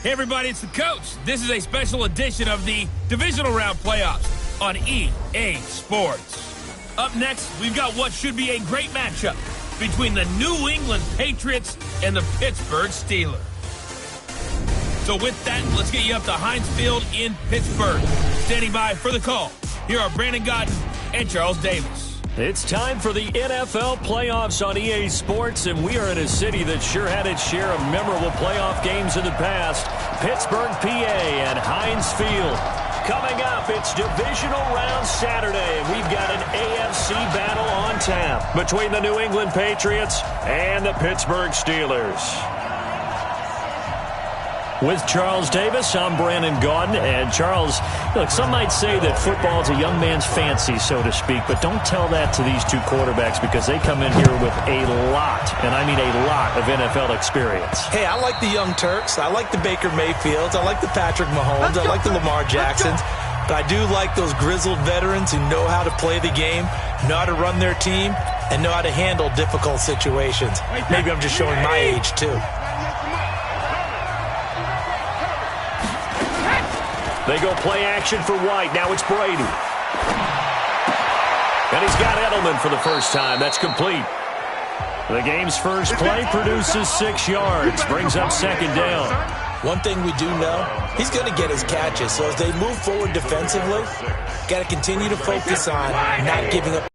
Hey everybody, it's the coach. This is a special edition of the Divisional Round Playoffs on EA Sports. Up next, we've got what should be a great matchup between the New England Patriots and the Pittsburgh Steelers. So with that, let's get you up to Heinz Field in Pittsburgh. Standing by for the call, here are Brandon Godden and Charles Davis. It's time for the NFL playoffs on EA Sports, and we are in a city that sure had its share of memorable playoff games in the past. Pittsburgh, PA, and Heinz Field. Coming up, it's Divisional Round Saturday, and we've got an AFC battle on tap between the New England Patriots and the Pittsburgh Steelers. With Charles Davis, I'm Brandon Gaudin. And Charles, look, some might say that football is a young man's fancy, so to speak, but don't tell that to these two quarterbacks because they come in here with a lot, and I mean a lot, of NFL experience. Hey, I like the young Turks. I like the Baker Mayfields. I like the Patrick Mahomes. I like the Lamar Jacksons. But I do like those grizzled veterans who know how to play the game, know how to run their team, and know how to handle difficult situations. Maybe I'm just showing my age, too. They go play action for White. Now it's Brady. And he's got Edelman for the first time. That's complete. The game's first play produces 6 yards. Brings up second down. One thing we do know, he's going to get his catches. So as they move forward defensively, got to continue to focus on not giving up.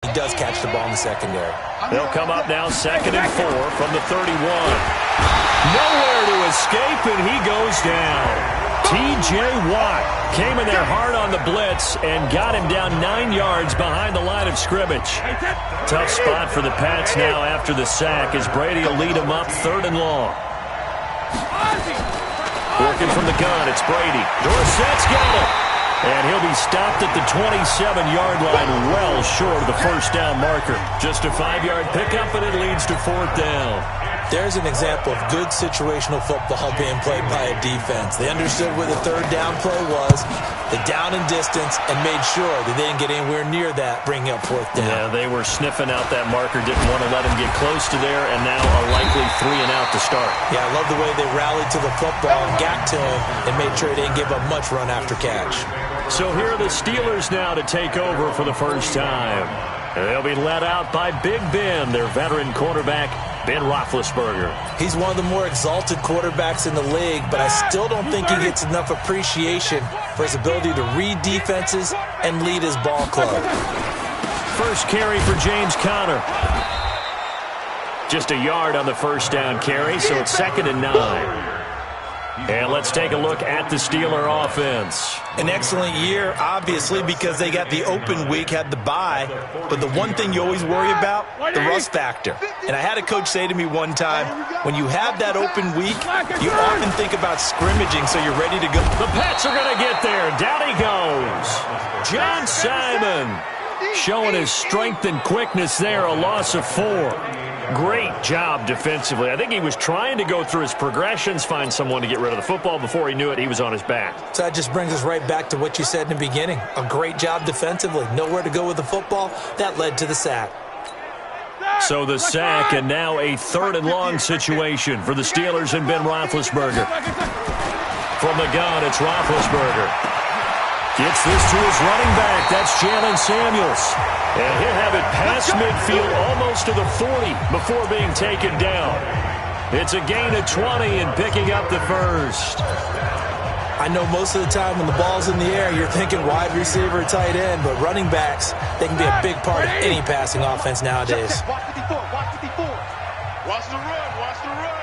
He does catch the ball in the secondary. They'll come up now 2nd and 4 from the 31. Nowhere to escape, and he goes down. T.J. Watt came in there hard on the blitz and got him down 9 yards behind the line of scrimmage. Tough spot for the Pats now after the sack as Brady will lead him up 3rd and long. Working from the gun, it's Brady. Dorsett's got him. And he'll be stopped at the 27-yard line, well short of the first down marker. Just a 5-yard pickup, and it leads to 4th down. There's an example of good situational football being played by a defense. They understood where the 3rd down play was, the down and distance, and made sure that they didn't get anywhere near that, bringing up 4th down. Yeah, they were sniffing out that marker, didn't want to let him get close to there, and now a likely 3 and out to start. Yeah, I love the way they rallied to the football and got to him and made sure they didn't give up much run after catch. So here are the Steelers now to take over for the first time. They'll be led out by Big Ben, their veteran quarterback, Ben Roethlisberger. He's one of the more exalted quarterbacks in the league, but I still don't think he gets enough appreciation for his ability to read defenses and lead his ball club. First carry for James Conner. Just a yard on the first down carry, so it's 2nd and 9. And let's take a look at the Steeler offense. An excellent year, obviously, because they got the open week, had the bye. But the one thing you always worry about, the rust factor. And I had a coach say to me one time, when you have that open week, you often think about scrimmaging so you're ready to go. The Pats are going to get there. Down he goes. John Simon showing his strength and quickness there, a loss of 4. Great job defensively. I think he was trying to go through his progressions, find someone to get rid of the football. Before he knew it, he was on his back. So that just brings us right back to what you said in the beginning. A great job defensively. Nowhere to go with the football. That led to the sack. So the sack, and now a 3rd and long situation for the Steelers and Ben Roethlisberger. From the gun, it's Roethlisberger. Gets this to his running back. That's Jalen Samuels. And he'll have it past midfield almost to the 40 before being taken down. It's a gain of 20 and picking up the first. I know most of the time when the ball's in the air, you're thinking wide receiver, tight end, but running backs, they can be a big part of any passing offense nowadays. Watch 54, watch 54. Watch the run, watch the run.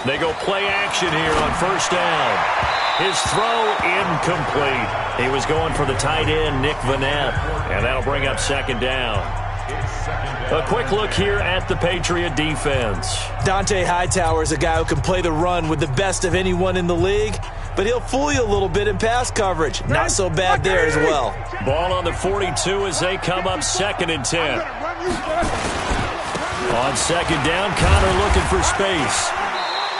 They go play action here on first down. His throw incomplete. He was going for the tight end, Nick Vanette, and that'll bring up 2nd down. A quick look here at the Patriot defense. Dante Hightower is a guy who can play the run with the best of anyone in the league, but he'll fool you a little bit in pass coverage. Not so bad there as well. Ball on the 42 as they come up 2nd and 10. On 2nd down, Conner looking for space.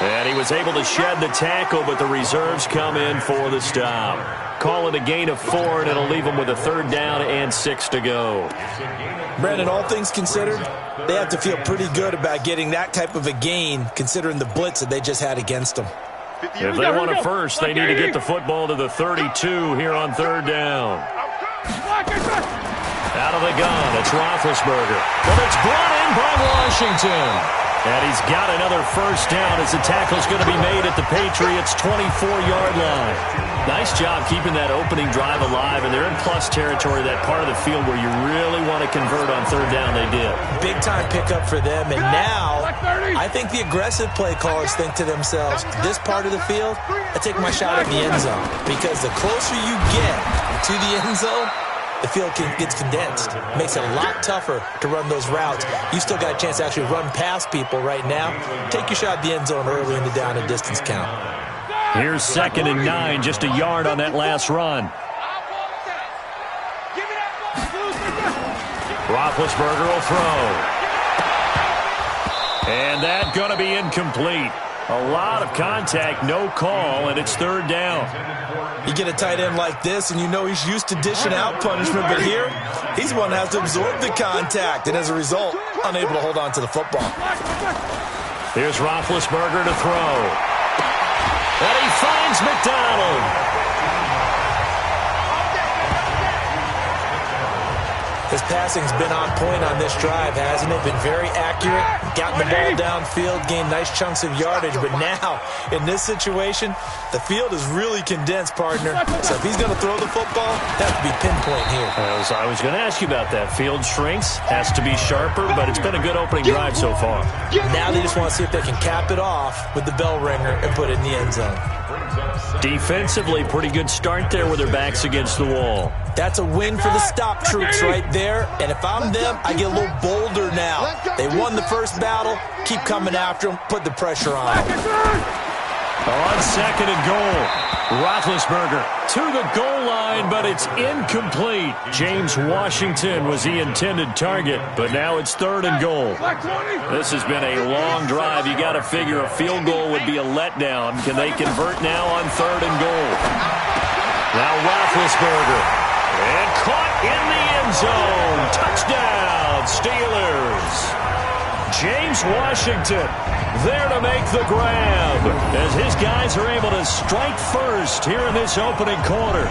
And he was able to shed the tackle, but the reserves come in for the stop. Call it a gain of 4, and it'll leave them with a 3rd down and 6 to go. Brandon, all things considered, they have to feel pretty good about getting that type of a gain, considering the blitz that they just had against them. If they want a first, they need to get the football to the 32 here on 3rd down. Out of the gun, it's Roethlisberger. But it's brought in by Washington. And he's got another 1st down as the tackle's going to be made at the Patriots' 24-yard line. Nice job keeping that opening drive alive, and they're in plus territory, that part of the field where you really want to convert on 3rd down. They did. Big-time pickup for them, and now I think the aggressive play callers think to themselves, this part of the field, I take my shot at the end zone, because the closer you get to the end zone, the field gets condensed. Makes it a lot tougher to run those routes. You still got a chance to actually run past people right now. Take your shot at the end zone early in the down and distance count. Here's 2nd and 9, just a yard on that last run. Roethlisberger will throw. And that's going to be incomplete. A lot of contact, no call, and it's 3rd down. You get a tight end like this, and you know he's used to dishing out punishment, but here, he's the one that has to absorb the contact, and as a result, unable to hold on to the football. Here's Roethlisberger to throw. And he finds McDonald. His passing's been on point on this drive, hasn't it? Been very accurate, gotten the ball downfield, gained nice chunks of yardage, but now, in this situation, the field is really condensed, partner. So if he's going to throw the football, that has to be pinpoint here. I was going to ask you about that. Field shrinks, has to be sharper, but it's been a good opening drive so far. Now they just want to see if they can cap it off with the bell ringer and put it in the end zone. Defensively, pretty good start there with their backs against the wall. That's a win for the stop troops right there. And if I'm them, I get a little bolder now. They won the first battle. Keep coming after them. Put the pressure on them. On 2nd and goal, Roethlisberger to the goal line, but it's incomplete. James Washington was the intended target, but now it's 3rd and goal. This has been a long drive. You got to figure a field goal would be a letdown. Can they convert now on 3rd and goal? Now Roethlisberger. And caught in the end zone. Touchdown, Steelers. James Washington there to make the grab as his guys are able to strike first here in this opening quarter.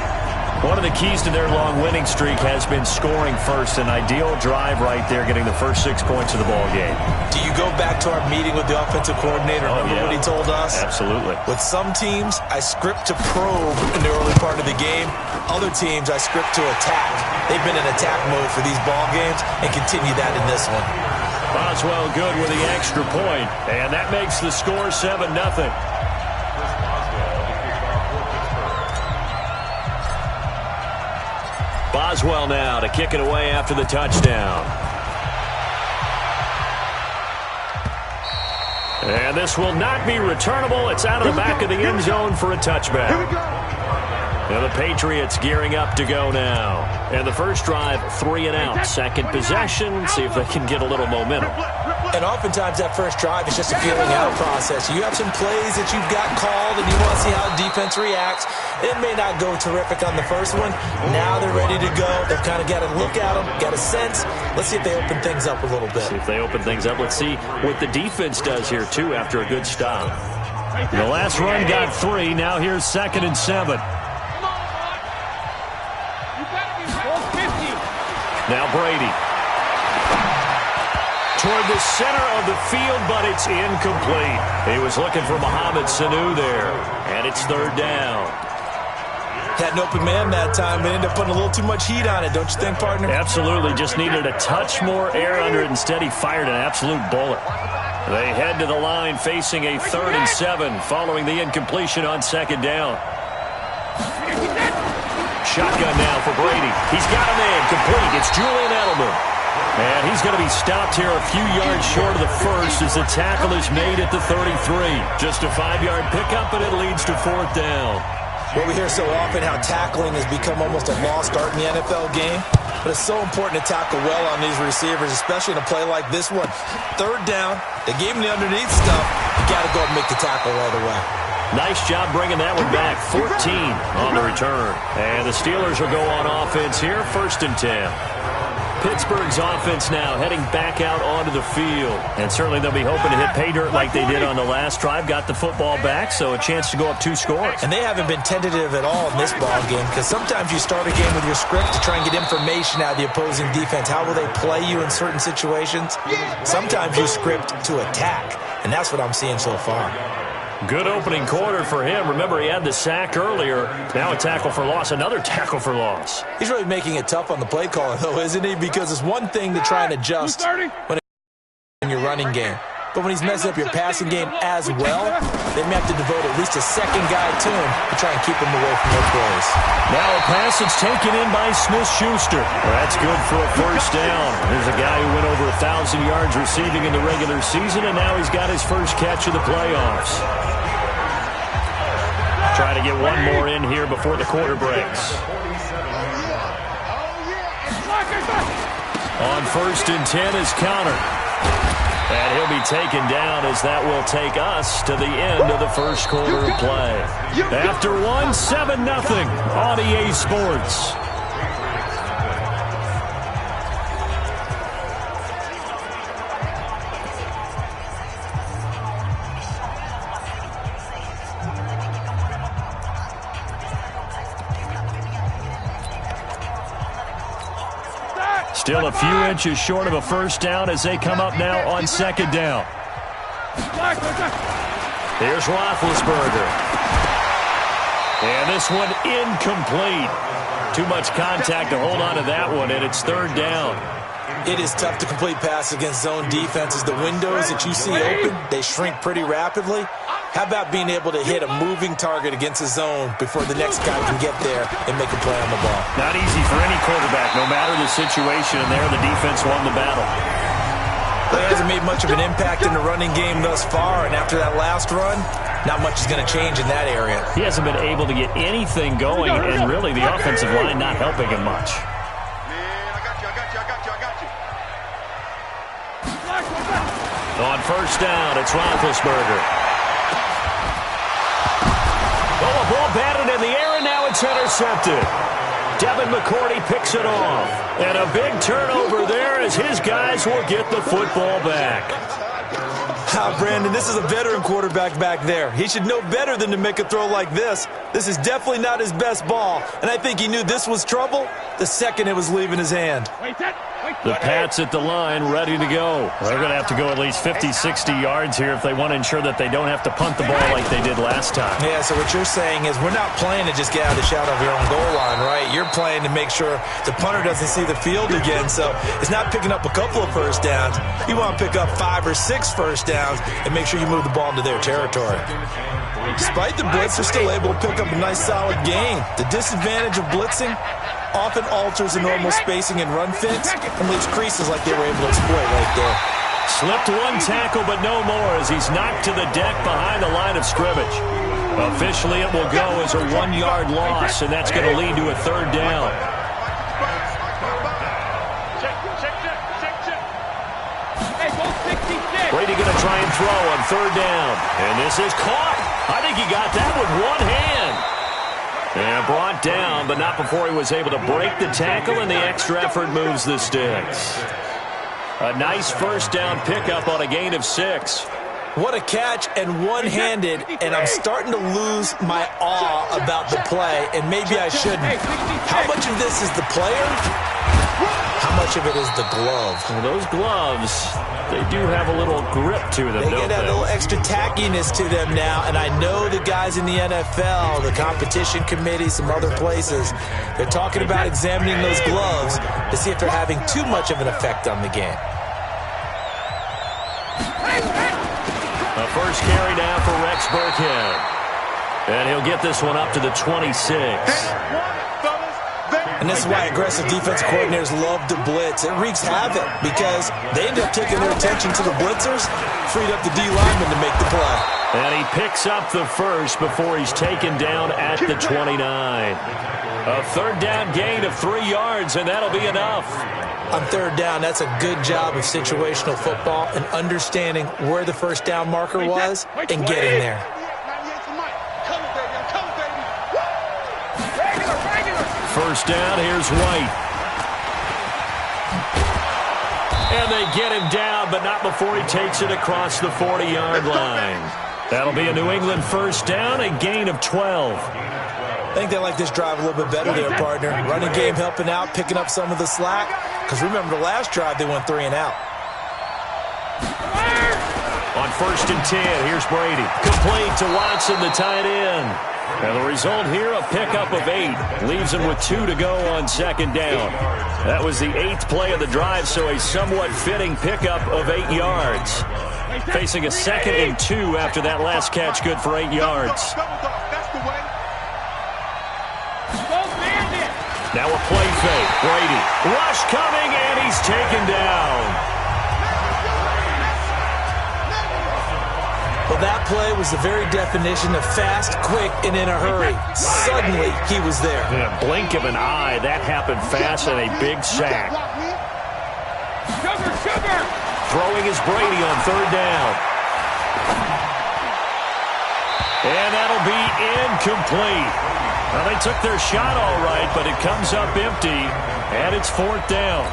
One of the keys to their long winning streak has been scoring first. An ideal drive right there, getting the first 6 points of the ball game. Do you go back to our meeting with the offensive coordinator? Remember what he told us? Absolutely. With some teams, I script to probe in the early part of the game. Other teams, I script to attack. They've been in attack mode for these ball games and continue that in this one. Boswell good with the extra point, and that makes the score 7-0. Boswell now to kick it away after the touchdown. And this will not be returnable. It's out of the back of the end zone for a touchback. And the Patriots gearing up to go now. And the first drive, 3 and out. Second possession, see if they can get a little momentum. And oftentimes that first drive is just a feeling out process. You have some plays that you've got called and you want to see how the defense reacts. It may not go terrific on the first one. Now they're ready to go. They've kind of got to look at them, got a sense. Let's see if they open things up a little bit. See if they open things up. Let's see what the defense does here, too, after a good stop. The last run got 3. Now here's 2nd and 7. Now Brady. Toward the center of the field, but it's incomplete. He was looking for Mohamed Sanu there, and it's 3rd down. Had an open man that time, but ended up putting a little too much heat on it, don't you think, partner? Absolutely. Just needed a touch more air under it. Instead, he fired an absolute bullet. They head to the line facing a 3rd and 7 following the incompletion on 2nd down. Shotgun now for Brady. He's got a man complete. It's Julian Edelman. And he's going to be stopped here a few yards short of the first as the tackle is made at the 33. Just a 5-yard pickup, and it leads to 4th down. Well, we hear so often how tackling has become almost a lost art in the NFL game. But it's so important to tackle well on these receivers, especially in a play like this one. 3rd down. They gave him the underneath stuff. You got to go and make the tackle right away. Nice job bringing that one back. 14 on the return. And the Steelers will go on offense here, 1st and 10. Pittsburgh's offense now heading back out onto the field. And certainly they'll be hoping to hit pay dirt like they did on the last drive. Got the football back, so a chance to go up 2 scores. And they haven't been tentative at all in this ball game, because sometimes you start a game with your script to try and get information out of the opposing defense. How will they play you in certain situations? Sometimes you script to attack, and that's what I'm seeing so far. Good opening quarter for him. Remember, he had the sack earlier. Now a tackle for loss, another tackle for loss. He's really making it tough on the play caller, though, isn't he? Because it's one thing to try and adjust when in your running game. But when he's messing up your passing game as well, they may have to devote at least a second guy to him to try and keep him away from their plays. Now a pass that's taken in by Smith-Schuster. That's good for a 1st down. There's a guy who went over 1,000 yards receiving in the regular season, and now he's got his first catch of the playoffs. Try to get one more in here before the quarter breaks. On 1st and 10 is Connor. And he'll be taken down as that will take us to the end of the 1st quarter of play. After 1, 7-0 on EA Sports. Still a few inches short of a 1st down as they come up now on 2nd down. Here's Roethlisberger. And this one incomplete. Too much contact to hold on to that one, and it's 3rd down. It is tough to complete passes against zone defenses. The windows that you see open, they shrink pretty rapidly. How about being able to hit a moving target against a zone before the next guy can get there and make a play on the ball? Not easy for any quarterback, no matter the situation, and there the defense won the battle. He hasn't made much of an impact in the running game thus far, and after that last run, not much is going to change in that area. He hasn't been able to get anything going, and really the offensive line not helping him much. On 1st down, it's Roethlisberger. Oh, a ball batted in the air, and now it's intercepted. Devin McCourty picks it off. And a big turnover there as his guys will get the football back. Brandon, this is a veteran quarterback back there. He should know better than to make a throw like this. This is definitely not his best ball, and I think he knew this was trouble the second it was leaving his hand. The Pats at the line, ready to go. They're going to have to go at least 50, 60 yards here if they want to ensure that they don't have to punt the ball like they did last time. Yeah, so what you're saying is we're not playing to just get out of the shadow of your own goal line, right? You're playing to make sure the punter doesn't see the field again, so it's not picking up a couple of 1st downs. You want to pick up 5 or 6 1st downs and make sure you move the ball into their territory. Despite the blitz, they're still able to pick up a nice, solid gain. The disadvantage of blitzing often alters the normal spacing and run fits and leaves creases like they were able to exploit right there. Slipped one tackle, but no more as he's knocked to the deck behind the line of scrimmage. Officially, it will go as a 1-yard loss, and that's going to lead to a 3rd down. Brady going to try and throw on 3rd down. And this is caught. I think he got that with one hand. And brought down, but not before he was able to break the tackle, and the extra effort moves the sticks. A nice 1st down pickup on a gain of 6. What a catch, and one-handed, and I'm starting to lose my awe about the play, and maybe I shouldn't. How much of this is the player? How much of it is the glove? Well, those gloves, they do have a little grip to them, don't they? They get a little extra tackiness to them now, and I know the guys in the NFL, the competition committee, some other places, they're talking about examining those gloves to see if they're having too much of an effect on the game. A first carry now for Rex Burkhead. And he'll get this one up to the 26. And this is why aggressive defense coordinators love to blitz. It wreaks havoc because they end up taking their attention to the blitzers, freed up the D lineman to make the play. And he picks up the first before he's taken down at the 29. A third down gain of 3 yards, and that'll be enough. On third down, that's a good job of situational football and understanding where the first down marker was and getting there. First down, here's White. And they get him down, but not before he takes it across the 40-yard line. That'll be a New England first down, a gain of 12. I think they like this drive a little bit better there, partner. Running game helping out, picking up some of the slack. Because remember, the last drive, they went 3 and out. On first and 10, here's Brady. Complete to Watson, the tight end. And the result here, a pickup of 8. Leaves him with 2 to go on second down. That was the 8th play of the drive, so a somewhat fitting pickup of 8 yards. Facing a second and 2 after that last catch, good for 8 yards. Now a play fake. Brady. Rush coming, and he's taken down. Well, that play was the very definition of fast, quick, and in a hurry. Suddenly, he was there. In a blink of an eye, that happened fast and a big sack. Throwing is Brady on third down. And that'll be incomplete. Well, they took their shot all right, but it comes up empty, and it's fourth down.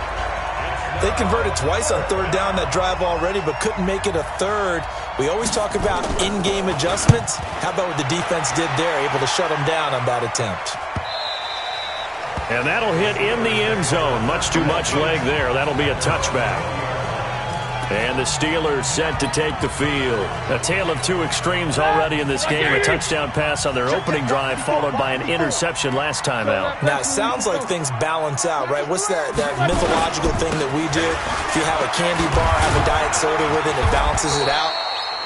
They converted twice on third down that drive already, but couldn't make it a third. We always talk about in-game adjustments. How about what the defense did there, able to shut them down on that attempt? And that'll hit in the end zone. Much too much leg there. That'll be a touchback. And the Steelers set to take the field. A tale of two extremes already in this game. A touchdown pass on their opening drive, followed by an interception last time out. Now, it sounds like things balance out, right? What's that mythological thing that we do? If you have a candy bar, have a diet soda with it, it balances it out.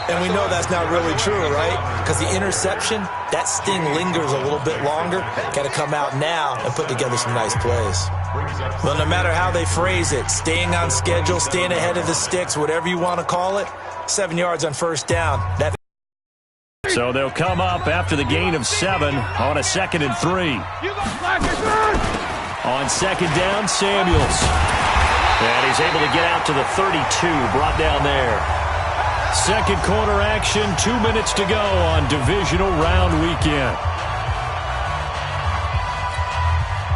And we know that's not really true, right? Because the interception, that sting lingers a little bit longer. Got to come out now and put together some nice plays. Well, no matter how they phrase it, staying on schedule, staying ahead of the sticks, whatever you want to call it, 7 yards on first down. So they'll come up after the gain of 7 on a 2nd and 3. On second down, Samuels. And he's able to get out to the 32, brought down there. Second quarter action, 2 minutes to go on divisional round weekend.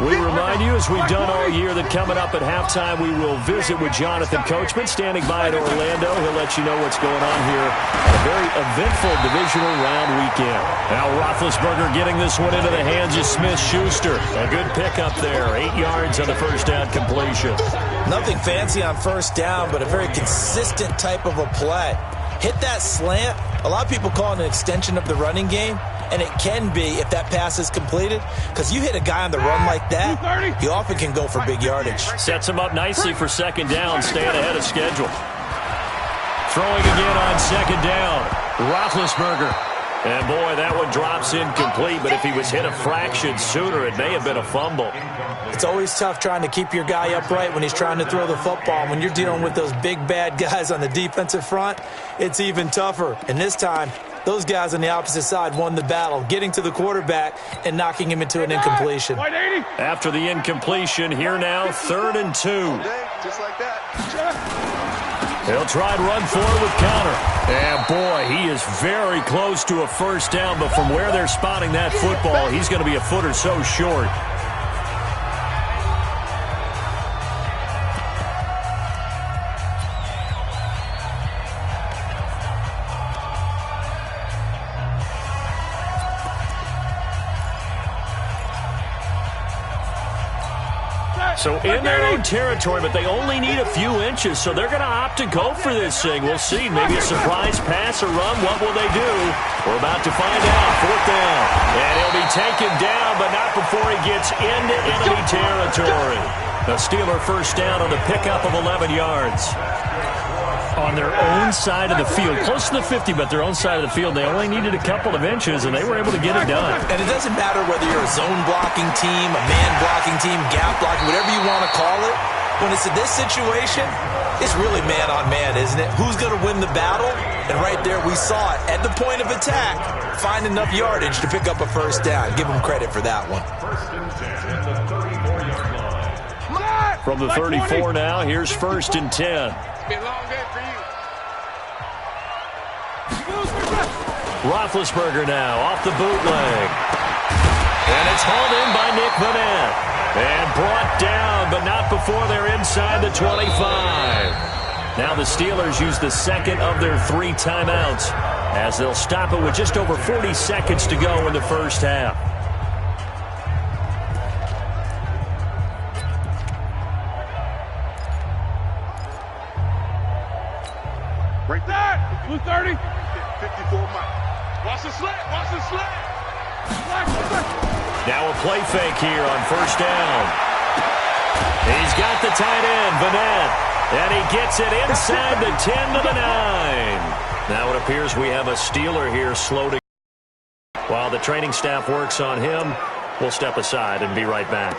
We remind you, as we've done all year, that coming up at halftime, we will visit with Jonathan Coachman, standing by at Orlando. He'll let you know what's going on here on a very eventful divisional round weekend. Now Roethlisberger getting this one into the hands of Smith-Schuster. A good pickup there, 8 yards on the first down completion. Nothing fancy on first down, but a very consistent type of a play. Hit that slant. A lot of people call it an extension of the running game, and it can be if that pass is completed, because you hit a guy on the run like that, he often can go for big yardage. Sets him up nicely for second down, staying ahead of schedule. Throwing again on second down, Roethlisberger. And boy, that one drops incomplete, but if he was hit a fraction sooner, it may have been a fumble. It's always tough trying to keep your guy upright when he's trying to throw the football. When you're dealing with those big, bad guys on the defensive front, it's even tougher. And this time, those guys on the opposite side won the battle, getting to the quarterback and knocking him into an incompletion. After the incompletion, here now, 3rd and 2. Just like that. He'll try and run forward with Connor. And boy, he is very close to a first down, but from where they're spotting that football, he's going to be a foot or so short. So in their own territory, but they only need a few inches, so they're going to opt to go for this thing. We'll see. Maybe a surprise pass or run. What will they do? We're about to find out. 4th down. And he'll be taken down, but not before he gets into enemy territory. The Steeler first down on the pickup of 11 yards. on their own side of the field. Close to the 50, but their own side of the field. They only needed a couple of inches, and they were able to get it done. And it doesn't matter whether you're a zone blocking team, a man blocking team, gap blocking, whatever you want to call it. When it's in this situation, it's really man-on-man, isn't it? Who's going to win the battle? And right there, we saw it. At the point of attack, find enough yardage to pick up a first down. Give them credit for that one. From the 34 now, here's 1st and 10. Be a long day for you. Roethlisberger now off the bootleg. And it's hauled in by Nick Vanette. And brought down, but not before they're inside the 25. Now the Steelers use the second of their 3 timeouts as they'll stop it with just over 40 seconds to go in the first half. Right there. 230. 54 miles. Watch the slant. Watch the slant. Now a play fake here on 1st down. He's got the tight end, Vanette. And he gets it inside the 10 to the 9. Now it appears we have a Steeler here slow to. While the training staff works on him, we'll step aside and be right back.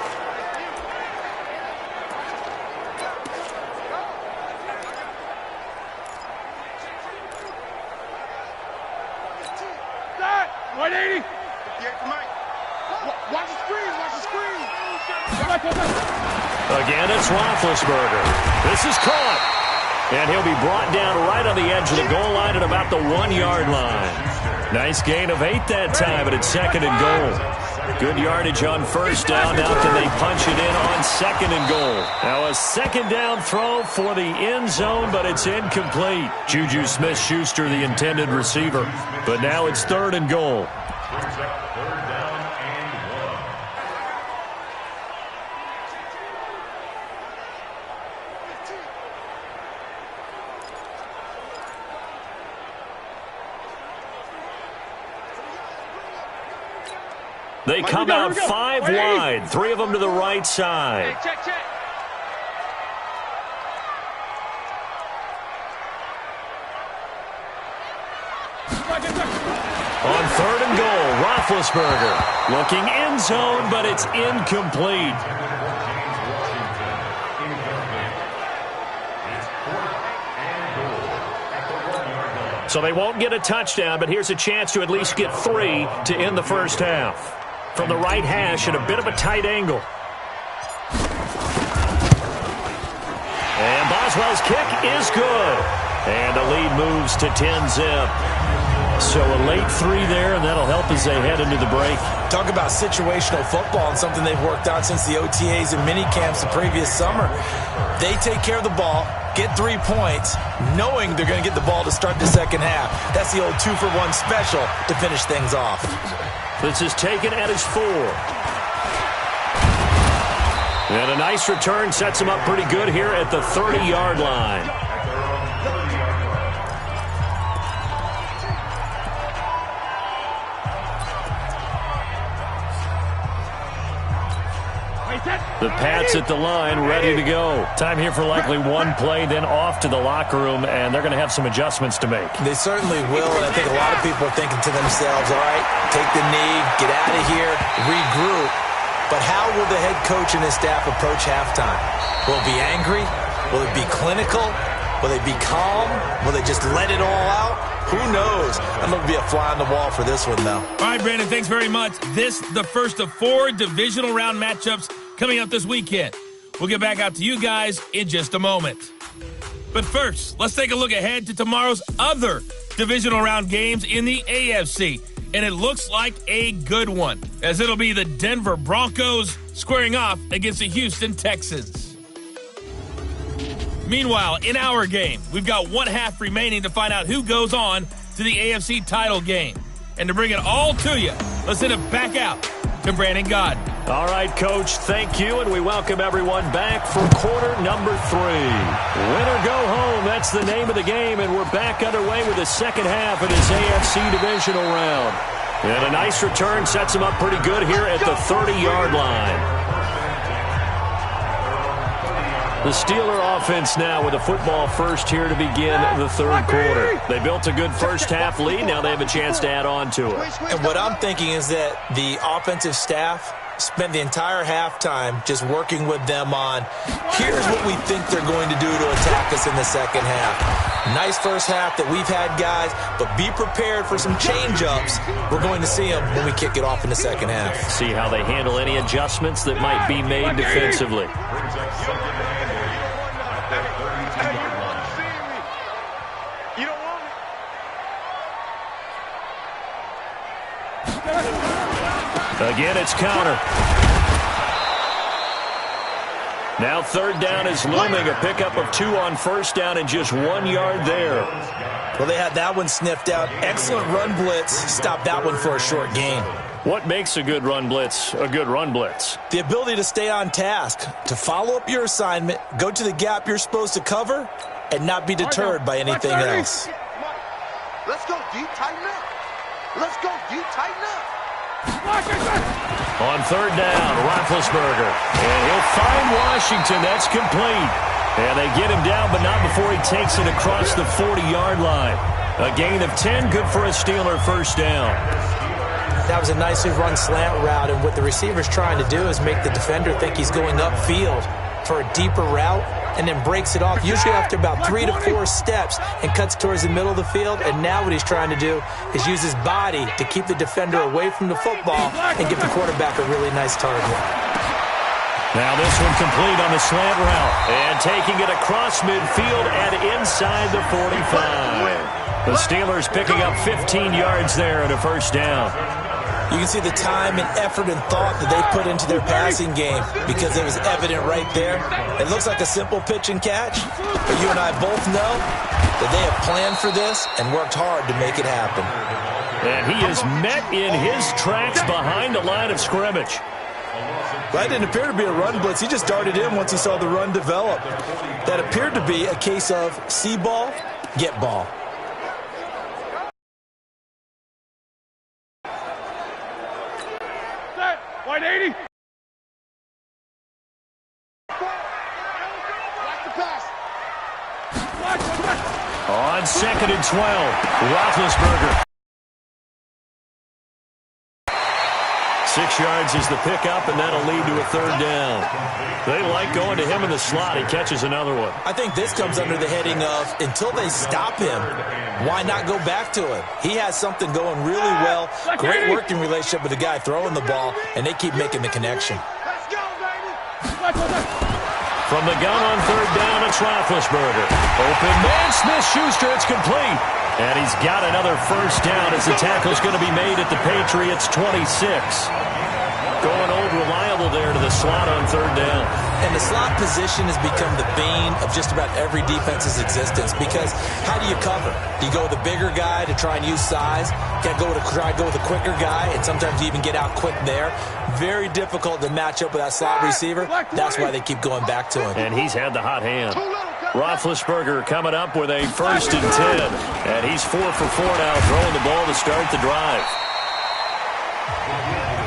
That 180. Watch the screen. Watch the screen. Again, it's Roethlisberger. This is caught. And he'll be brought down right on the edge of the goal line at about the 1-yard line. Nice gain of 8 that time, but it's 2nd and goal. Good yardage on 1st down. Now can they punch it in on 2nd and goal? Now a 2nd down throw for the end zone, but it's incomplete. Juju Smith-Schuster, the intended receiver. But now it's 3rd and goal. They come out 5 wide, 3 of them to the right side. Check. On 3rd and goal, Roethlisberger looking end zone, but it's incomplete. So they won't get a touchdown, but here's a chance to at least get 3 to end the first half. From the right hash at a bit of a tight angle. And Boswell's kick is good. And the lead moves to 10-zip. So a late 3 there, and that'll help as they head into the break. Talk about situational football and something they've worked on since the OTAs and mini camps the previous summer. They take care of the ball, get 3 points, knowing they're going to get the ball to start the second half. That's the old 2-for-1 special to finish things off. This is taken at his 4. And a nice return sets him up pretty good here at the 30-yard line. The Pats at the line, ready to go. Time here for likely 1 play, then off to the locker room, and they're going to have some adjustments to make. They certainly will, and I think a lot of people are thinking to themselves, all right, take the knee, get out of here, regroup. But how will the head coach and his staff approach halftime? Will it be angry? Will it be clinical? Will they be calm? Will they just let it all out? Who knows? I'm going to be a fly on the wall for this one, though. All right, Brandon, thanks very much. This the first of 4 divisional round matchups coming up this weekend. We'll get back out to you guys in just a moment. But first, let's take a look ahead to tomorrow's other divisional round games in the AFC. And it looks like a good one, as it'll be the Denver Broncos squaring off against the Houston Texans. Meanwhile, in our game, we've got 1 half remaining to find out who goes on to the AFC title game. And to bring it all to you, let's send it back out to Brandon Godden. All right, Coach, thank you, and we welcome everyone back for quarter number 3. Win or go home, that's the name of the game, and we're back underway with the second half of this AFC divisional round. And a nice return sets them up pretty good here at the 30-yard line. The Steeler offense now with a football first here to begin the third quarter. They built a good first-half lead. Now they have a chance to add on to it. And what I'm thinking is that the offensive staff spent the entire halftime just working with them on, here's what we think they're going to do to attack us in the second half. Nice first half that we've had, guys, but be prepared for some change-ups. We're going to see them when we kick it off in the second half. See how they handle any adjustments that might be made defensively. Again, it's counter. Now third down is looming. A pickup of 2 on first down and just 1 yard there. Well, they had that one sniffed out. Excellent run blitz. Stopped that one for a short gain. What makes a good run blitz a good run blitz? The ability to stay on task, to follow up your assignment, go to the gap you're supposed to cover, and not be deterred by anything else. Let's go deep, tighten up. Let's go deep, tighten up. On third down, Roethlisberger. And he'll find Washington. That's complete. And they get him down, but not before he takes it across the 40-yard line. A gain of 10, good for a Steeler first down. That was a nicely run slant route, and what the receiver's trying to do is make the defender think he's going upfield for a deeper route, and then breaks it off, usually after about 3 to 4 steps, and cuts towards the middle of the field. And now what he's trying to do is use his body to keep the defender away from the football and give the quarterback a really nice target. Now this one complete on the slant route, and taking it across midfield and inside the 45. The Steelers picking up 15 yards there and a first down. You can see the time and effort and thought that they put into their passing game because it was evident right there. It looks like a simple pitch and catch, but you and I both know that they have planned for this and worked hard to make it happen. And he is met in his tracks behind the line of scrimmage. That didn't appear to be a run blitz. He just darted in once he saw the run develop. That appeared to be a case of see ball, get ball. Wide 80. On 2nd and 12, Roethlisberger. 6 yards is the pickup, and that'll lead to a third down. They like going to him in the slot. He catches another one. I think this comes under the heading of, until they stop him, why not go back to him? He has something going really well. Great working relationship with the guy throwing the ball, and they keep making the connection. From the gun on third down, it's Roethlisberger. Open man, Smith-Schuster, it's complete. And he's got another first down as the tackle's going to be made at the Patriots' 26. Going old reliable there to the slot on third down. And the slot position has become the bane of just about every defense's existence, because how do you cover? Do you go with the bigger guy to try and use size? Try to go with a quicker guy, and sometimes you even get out quick there. Very difficult to match up with that slot receiver. That's why they keep going back to him. And he's had the hot hand. Roethlisberger coming up with a 1st and 10. And he's 4 for 4 now, throwing the ball to start the drive.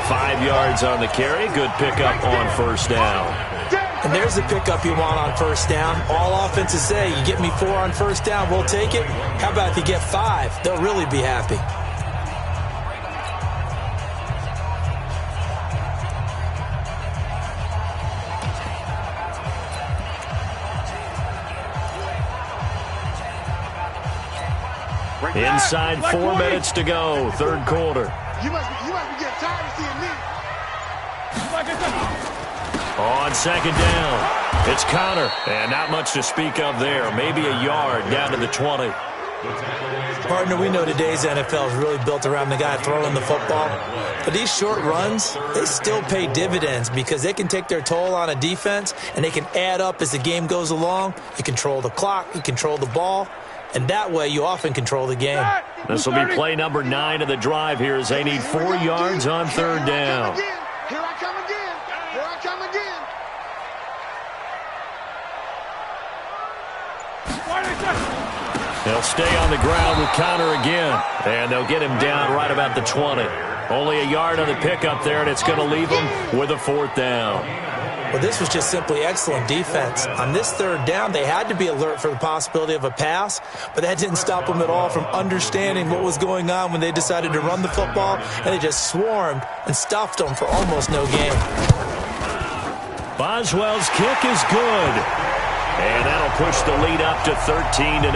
5 yards on the carry. Good pickup on first down. And there's the pickup you want on first down. All offenses say, you get me 4 on first down, we'll take it. How about if you get 5? They'll really be happy. Inside 4 minutes to go, third quarter. You must be getting tired of seeing me. On 2nd down, it's Connor, and not much to speak of there. Maybe a yard down to the 20. Partner, we know today's NFL is really built around the guy throwing the football. But these short runs, they still pay dividends because they can take their toll on a defense, and they can add up as the game goes along. You control the clock, you control the ball, and that way you often control the game. This will be play number 9 of the drive here as they need 4 yards on third down. Here I come again. Here I come again. They'll stay on the ground with Connor again, and they'll get him down right about the 20. Only a yard on the pickup there, and it's going to leave them with a 4th down. Well, this was just simply excellent defense. On this third down, they had to be alert for the possibility of a pass, but that didn't stop them at all from understanding what was going on when they decided to run the football, and they just swarmed and stuffed them for almost no gain. Boswell's kick is good, and that'll push the lead up to 13-0.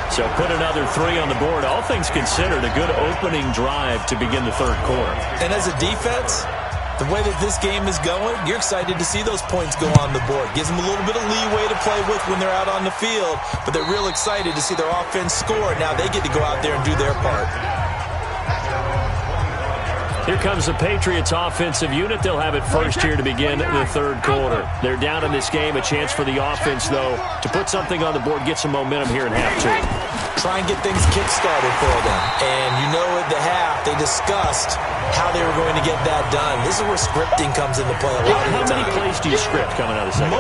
So put another 3 on the board. All things considered, a good opening drive to begin the third quarter. And as a defense, the way that this game is going, you're excited to see those points go on the board. Gives them a little bit of leeway to play with when they're out on the field, but they're real excited to see their offense score. Now they get to go out there and do their part. Here comes the Patriots offensive unit. They'll have it first here to begin the third quarter. They're down in this game. A chance for the offense, though, to put something on the board, get some momentum here in half two. Try and get things kick-started for them. And you know at the half, they discussed how they were going to get that done. This is where scripting comes into play a lot of the time. How many plays do you script coming out of the second?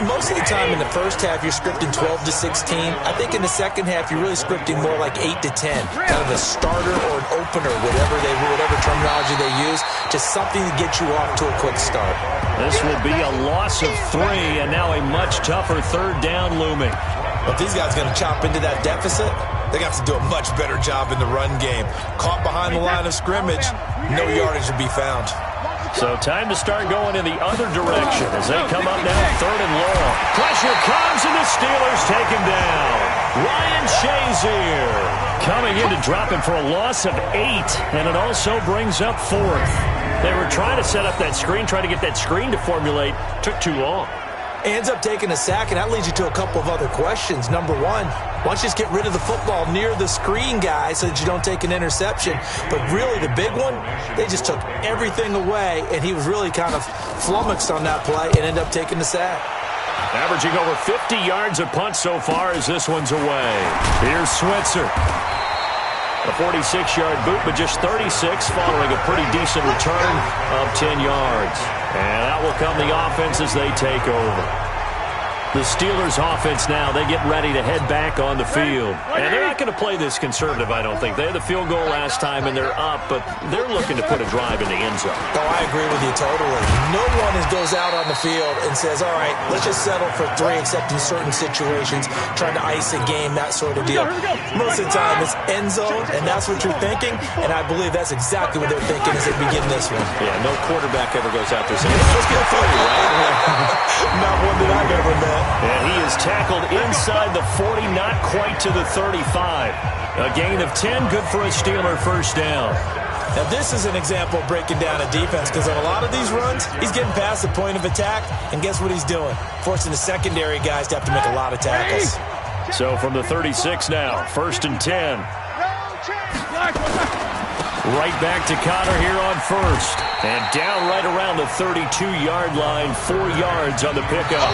Most of the time in the first half, you're scripting 12 to 16. I think in the second half, you're really scripting more like 8 to 10. Kind of a starter or an opener, whatever terminology they use, just something to get you off to a quick start. This will be a loss of 3, and now a much tougher third down looming. Well, if these guys are going to chop into that deficit, they got to do a much better job in the run game. Caught behind the line of scrimmage, no yardage to be found. So time to start going in the other direction as they come up now, third and long. Pressure comes, and the Steelers take him down. Ryan Shazier coming in to drop him for a loss of 8, and it also brings up 4th. They were trying to set up that screen, trying to get that screen to formulate. Took too long. Ends up taking a sack, and that leads you to a couple of other questions. Number one, why don't you just get rid of the football near the screen guy so that you don't take an interception? But really, the big one, they just took everything away, and he was really kind of flummoxed on that play and ended up taking the sack. Averaging over 50 yards a punt so far as this one's away. Here's Switzer. A 46-yard boot, but just 36 following a pretty decent return of 10 yards. And out will come the offense as they take over. The Steelers offense now, they get ready to head back on the field. And they're not going to play this conservative, I don't think. They had the field goal last time, and they're up, but they're looking to put a drive in the end zone. Oh, I agree with you totally. No one goes out on the field and says, all right, let's just settle for 3, except in certain situations, trying to ice a game, that sort of deal. Most of the time, it's end zone, and that's what you're thinking, and I believe that's exactly what they're thinking as they begin this one. Yeah, no quarterback ever goes out there saying, let's get a 3, right? Not one that I've ever met. And he is tackled inside the 40, not quite to the 35. A gain of 10, good for a Steeler first down. Now, this is an example of breaking down a defense, because on a lot of these runs, he's getting past the point of attack, and guess what he's doing? Forcing the secondary guys to have to make a lot of tackles. So from the 36 now, 1st and 10. Right back to Connor here on 1st. And down right around the 32-yard line, 4 yards on the pickup.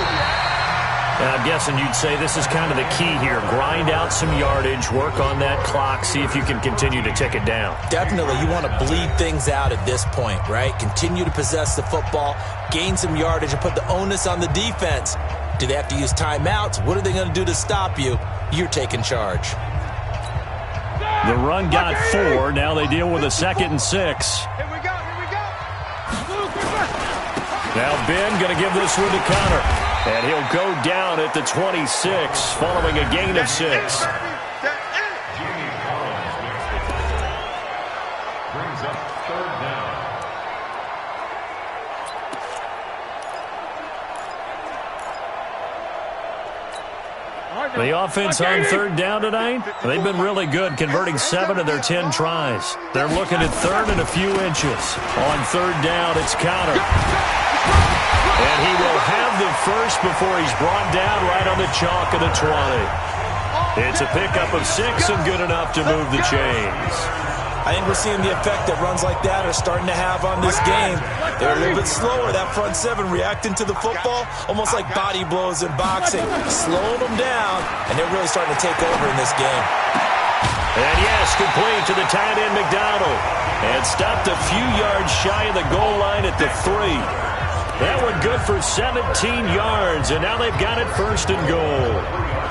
And I'm guessing you'd say this is kind of the key here. Grind out some yardage, work on that clock, see if you can continue to tick it down. Definitely. You want to bleed things out at this point, right? Continue to possess the football, gain some yardage, and put the onus on the defense. Do they have to use timeouts? What are they going to do to stop you? You're taking charge. The run got 4. Now they deal with a 2nd and 6. Here we go. Now Ben going to give this one to Connor. And he'll go down at the 26 following a gain of 6. Brings up 3rd down. The offense on 3rd down tonight, they've been really good, converting 7 of their 10 tries. They're looking at 3rd and a few inches. On 3rd down, it's Connor. And he will have the first before he's brought down right on the chalk of the 20. It's a pickup of 6 and good enough to move the chains. I think we're seeing the effect that runs like that are starting to have on this game. They're a little bit slower, that front 7 reacting to the football, almost like body blows in boxing, slowing them down, and they're really starting to take over in this game. And yes, complete to the tight end McDonald. And stopped a few yards shy of the goal line at the 3. That one good for 17 yards, and now they've got it 1st and goal.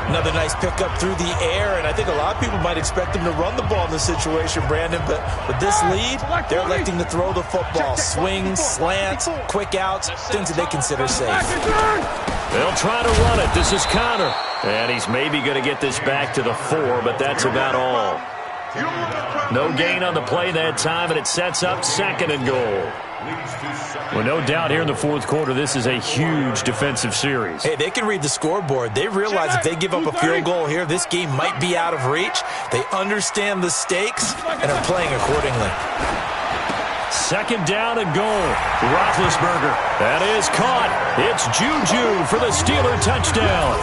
Another nice pickup through the air, and I think a lot of people might expect them to run the ball in this situation, Brandon, but with this lead, they're electing to throw the football. Swings, slants, quick outs, things that they consider safe. They'll try to run it. This is Connor, and he's maybe going to get this back to the 4, but that's about all. No gain on the play that time, and it sets up 2nd and goal. Well, no doubt here in the 4th quarter, this is a huge defensive series. Hey, they can read the scoreboard. They realize if they give up a field goal here, this game might be out of reach. They understand the stakes and are playing accordingly. 2nd down and goal. Roethlisberger. That is caught. It's Juju for the Steeler touchdown.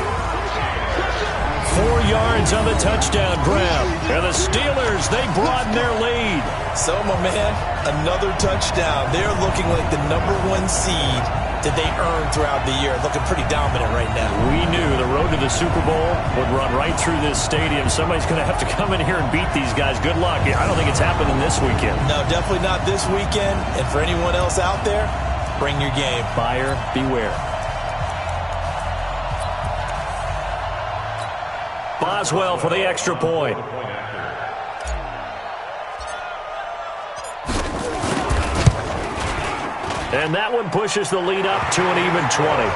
4 yards on the touchdown grab. And the Steelers, they broaden their lead. So, my man, another touchdown. They're looking like the #1 seed that they earned throughout the year. Looking pretty dominant right now. We knew the road to the Super Bowl would run right through this stadium. Somebody's going to have to come in here and beat these guys. Good luck. I don't think it's happening this weekend. No, definitely not this weekend. And for anyone else out there, bring your game. Buyer beware. Boswell for the extra point. And that one pushes the lead up to an even 20.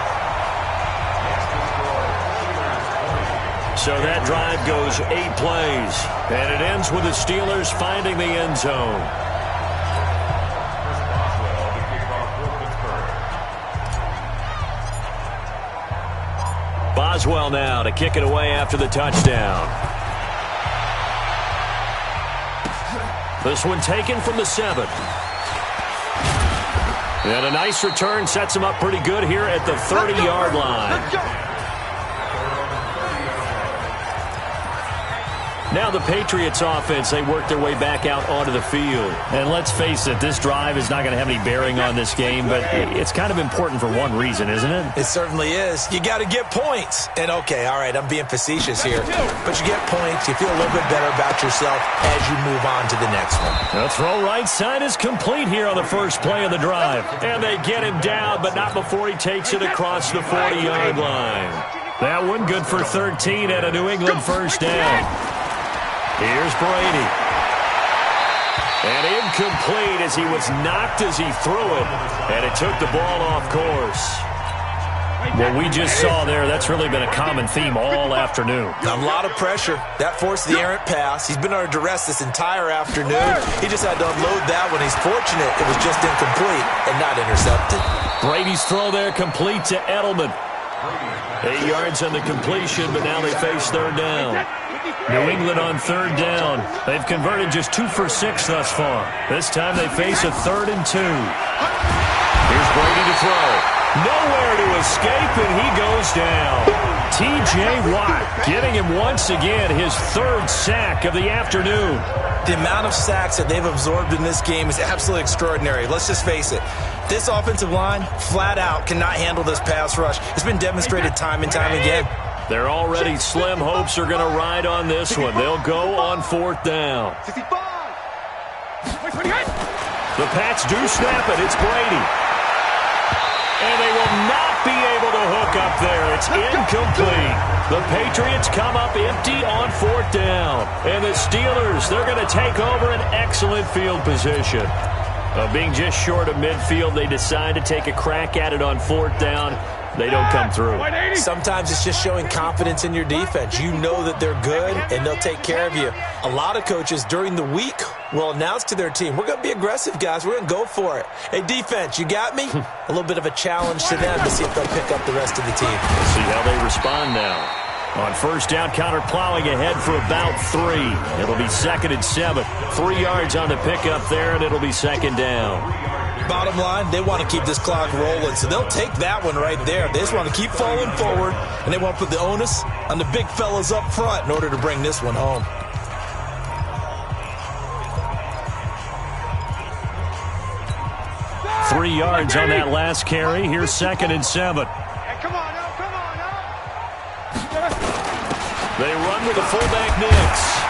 So that drive goes 8 plays. And it ends with the Steelers finding the end zone. Boswell now to kick it away after the touchdown. This one taken from the 7. And a nice return sets him up pretty good here at the 30-yard line. Now the Patriots offense, they work their way back out onto the field. And let's face it, this drive is not going to have any bearing on this game, but it's kind of important for one reason, isn't it? It certainly is. You got to get points. And, okay, all right, I'm being facetious here. But you get points, you feel a little bit better about yourself as you move on to the next one. The throw right side is complete here on the first play of the drive. And they get him down, but not before he takes it across the 40-yard line. That one good for 13 at a New England 1st down. Here's Brady. And incomplete as he was knocked as he threw it. And it took the ball off course. What we just saw there, that's really been a common theme all afternoon. A lot of pressure. That forced the errant pass. He's been under duress this entire afternoon. He just had to unload that one. He's fortunate it was just incomplete and not intercepted. Brady's throw there complete to Edelman. 8 yards on the completion, but now they face 3rd down. New England on 3rd down. They've converted just 2 for 6 thus far. This time they face a 3rd and 2. Here's Brady to throw. Nowhere to escape, and he goes down. T.J. Watt getting him once again his 3rd sack of the afternoon. The amount of sacks that they've absorbed in this game is absolutely extraordinary. Let's just face it. This offensive line, flat out, cannot handle this pass rush. It's been demonstrated time and time again. They're already slim hopes are going to ride on this one. They'll go on 4th down. The Pats do snap it. It's Brady. And they will not be able to hook up there. It's incomplete. The Patriots come up empty on 4th down. And the Steelers, they're going to take over an excellent field position. Being just short of midfield, they decide to take a crack at it on 4th down. They don't come through. Sometimes it's just showing confidence in your defense. You know that they're good, and they'll take care of you. A lot of coaches during the week will announce to their team, we're going to be aggressive, guys. We're going to go for it. Hey, defense, you got me? A little bit of a challenge to them to see if they'll pick up the rest of the team. We'll see how they respond now. On 1st down, Connor plowing ahead for about 3. It'll be 2nd and 7. 3 yards on the pickup there, and it'll be 2nd down. Bottom line, they want to keep this clock rolling, so they'll take that one right there. They just want to keep falling forward, and they want to put the onus on the big fellas up front in order to bring this one home. Three yards on that last carry. Here's 2nd and 7. Come on now, come on now. They run with the fullback Nix.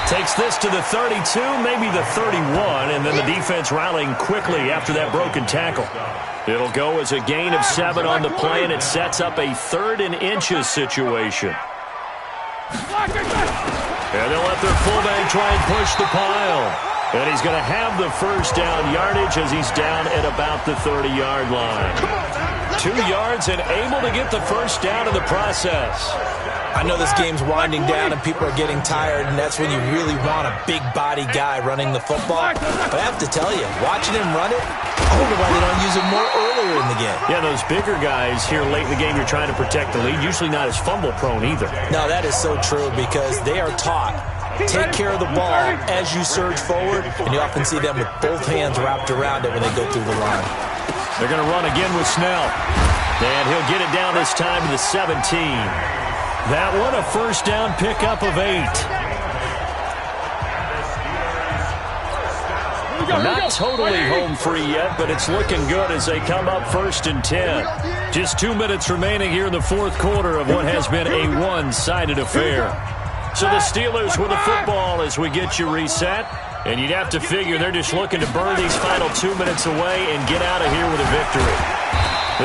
Takes this to the 32, maybe the 31, and then the defense rallying quickly after that broken tackle. It'll go as a gain of 7 on the play, and it sets up a 3rd and inches situation. And they'll let their fullback try and push the pile. And he's going to have the first down yardage as he's down at about the 30-yard line. 2 yards and able to get the first down in the process. I know this game's winding down and people are getting tired, and that's when you really want a big body guy running the football. But I have to tell you, watching him run it, I wonder why they don't use him more earlier in the game. Yeah, those bigger guys here late in the game, you're trying to protect the lead, usually not as fumble prone either. No, that is so true because they are taught. Take care of the ball as you surge forward, and you often see them with both hands wrapped around it when they go through the line. They're going to run again with Snell. And he'll get it down this time to the 17. That one a first down pickup of 8. Not totally home free yet, but it's looking good as they come up 1st and 10. Just 2 minutes remaining here in the 4th quarter of what has been a one-sided affair. So the Steelers with the football as we get you reset. And you'd have to figure they're just looking to burn these final 2 minutes away and get out of here with a victory.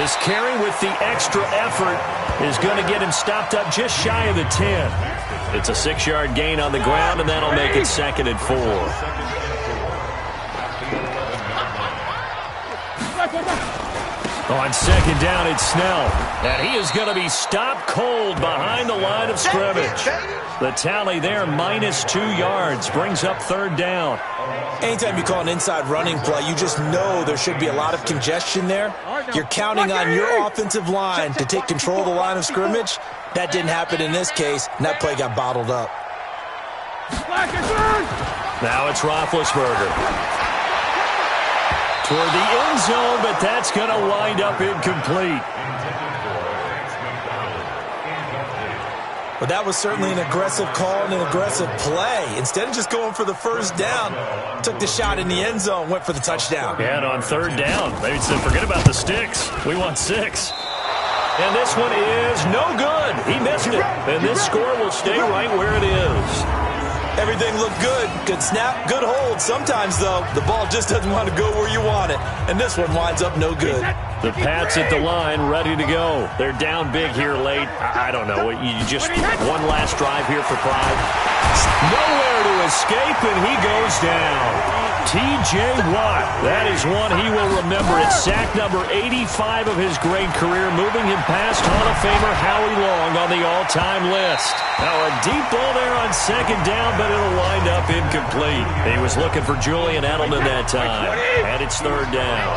This carry with the extra effort is going to get him stopped up just shy of the 10. It's a 6-yard gain on the ground, and that'll make it 2nd and 4. On 2nd down, it's Snell. And he is going to be stopped cold behind the line of scrimmage. The tally there, -2 yards, brings up 3rd down. Anytime you call an inside running play, you just know there should be a lot of congestion there. You're counting on your offensive line to take control of the line of scrimmage. That didn't happen in this case, and that play got bottled up. Now it's Roethlisberger. Toward the end zone, but that's going to wind up incomplete. But that was certainly an aggressive call and an aggressive play. Instead of just going for the first down, took the shot in the end zone, went for the touchdown. Yeah, and on 3rd down, they said, forget about the sticks. We want 6. And this one is no good. He missed it. And this score will stay right where it is. Everything looked good. Good snap, good hold. Sometimes, though, the ball just doesn't want to go where you want it. And this one winds up no good. The Pats at the line, ready to go. They're down big here late. I don't know. You just one last drive here for pride. Nowhere to escape, and he goes down. T.J. Watt, that is one he will remember. It's sack number 85 of his great career, moving him past Hall of Famer Howie Long on the all-time list. Now a deep ball there on 2nd down, but it'll wind up incomplete. He was looking for Julian Edelman that time, and it's 3rd down.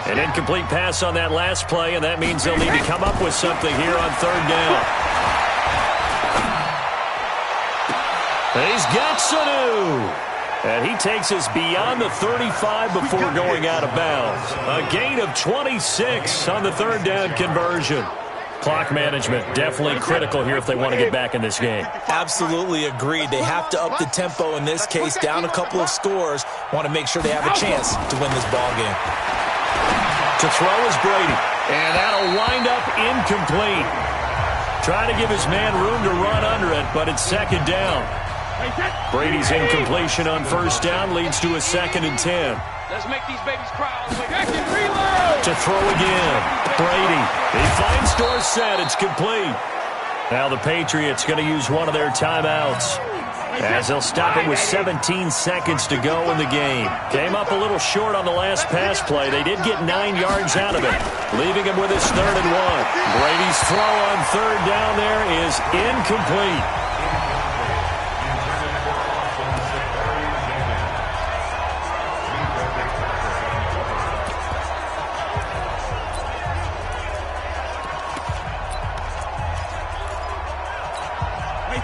An incomplete pass on that last play, and that means they'll need to come up with something here on 3rd down. He's got Sanu. And he takes us beyond the 35 before going out of bounds. A gain of 26 on the 3rd down conversion. Clock management definitely critical here if they want to get back in this game. Absolutely agreed. They have to up the tempo in this case, down a couple of scores. Want to make sure they have a chance to win this ball game. To throw is Brady. And that'll wind up incomplete. Trying to give his man room to run under it, but it's 2nd down. Brady's incompletion on 1st down leads to a 2nd and 10. Let's make these babies proud. To throw again. Brady. He finds Dorsett. It's complete. Now the Patriots going to use one of their timeouts as they'll stop it with 17 seconds to go in the game. Came up a little short on the last pass play. They did get 9 yards out of it, leaving him with his 3rd and 1. Brady's throw on 3rd down there is incomplete.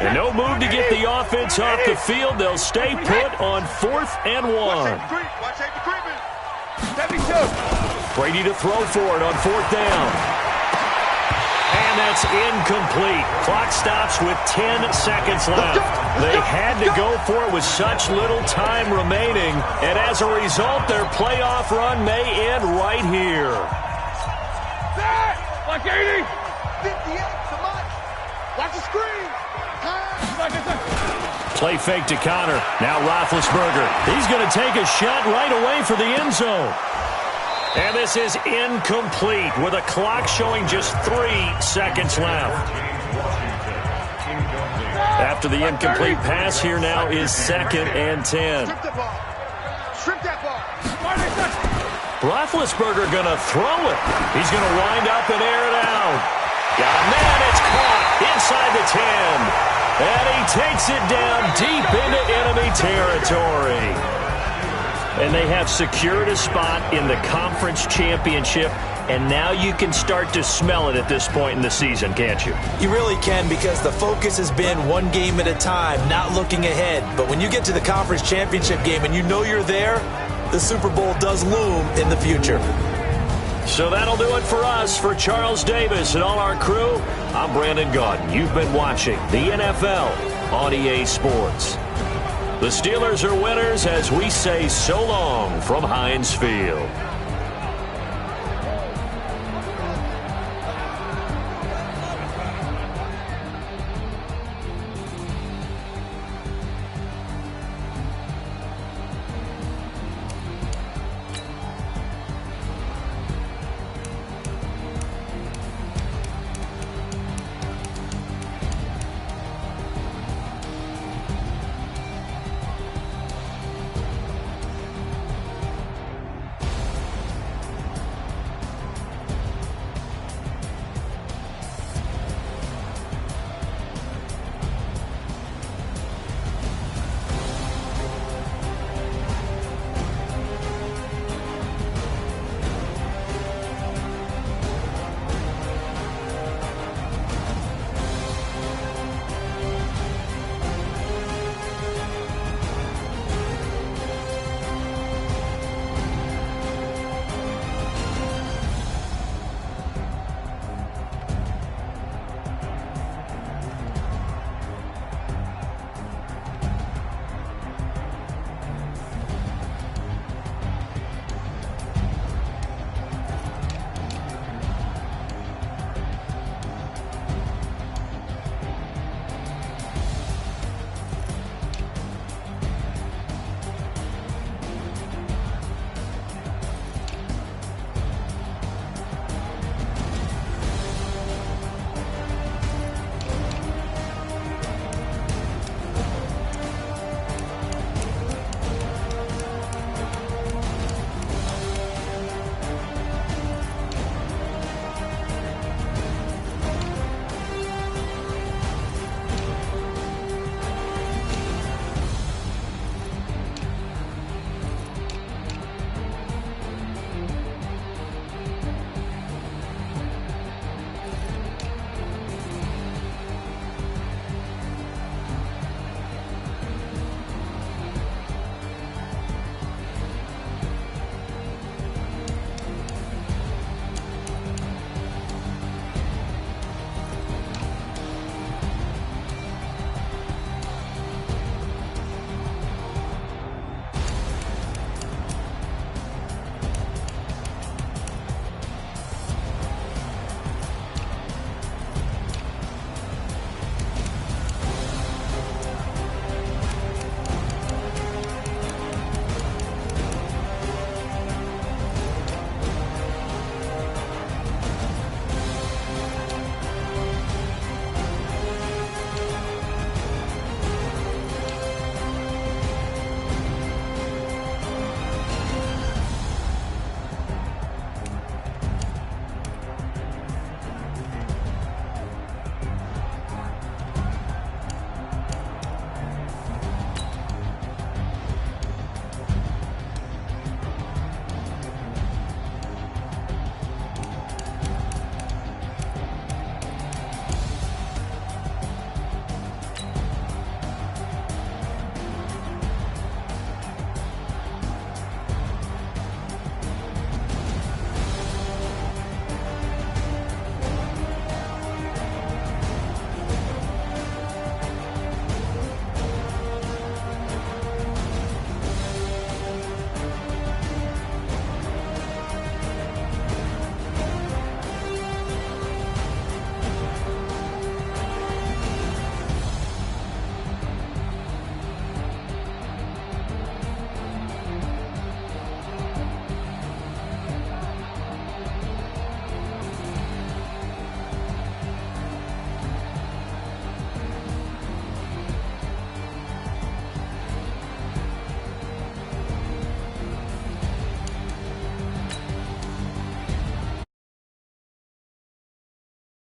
And no move to get the offense off the field. They'll stay put on 4th and 1. Brady to throw for it on 4th down. And that's incomplete. Clock stops with 10 seconds left. They had to go for it with such little time remaining. And as a result, their playoff run may end right here. Like 80. 58, so much. Watch the screen. Play fake to Connor. Now Roethlisberger. He's going to take a shot right away for the end zone. And this is incomplete with a clock showing just 3 seconds left. After the incomplete pass, here now is 2nd and 10. Strip that ball. Roethlisberger going to throw it. He's going to wind up and air it out. Got a man. It's caught inside the 10. And he takes it down deep into enemy territory. And they have secured a spot in the conference championship. And now you can start to smell it at this point in the season, can't you? You really can, because the focus has been one game at a time, not looking ahead. But when you get to the conference championship game and you know you're there, the Super Bowl does loom in the future. So that'll do it for us. For Charles Davis and all our crew, I'm Brandon Gaudin. You've been watching the NFL on EA Sports. The Steelers are winners as we say so long from Heinz Field.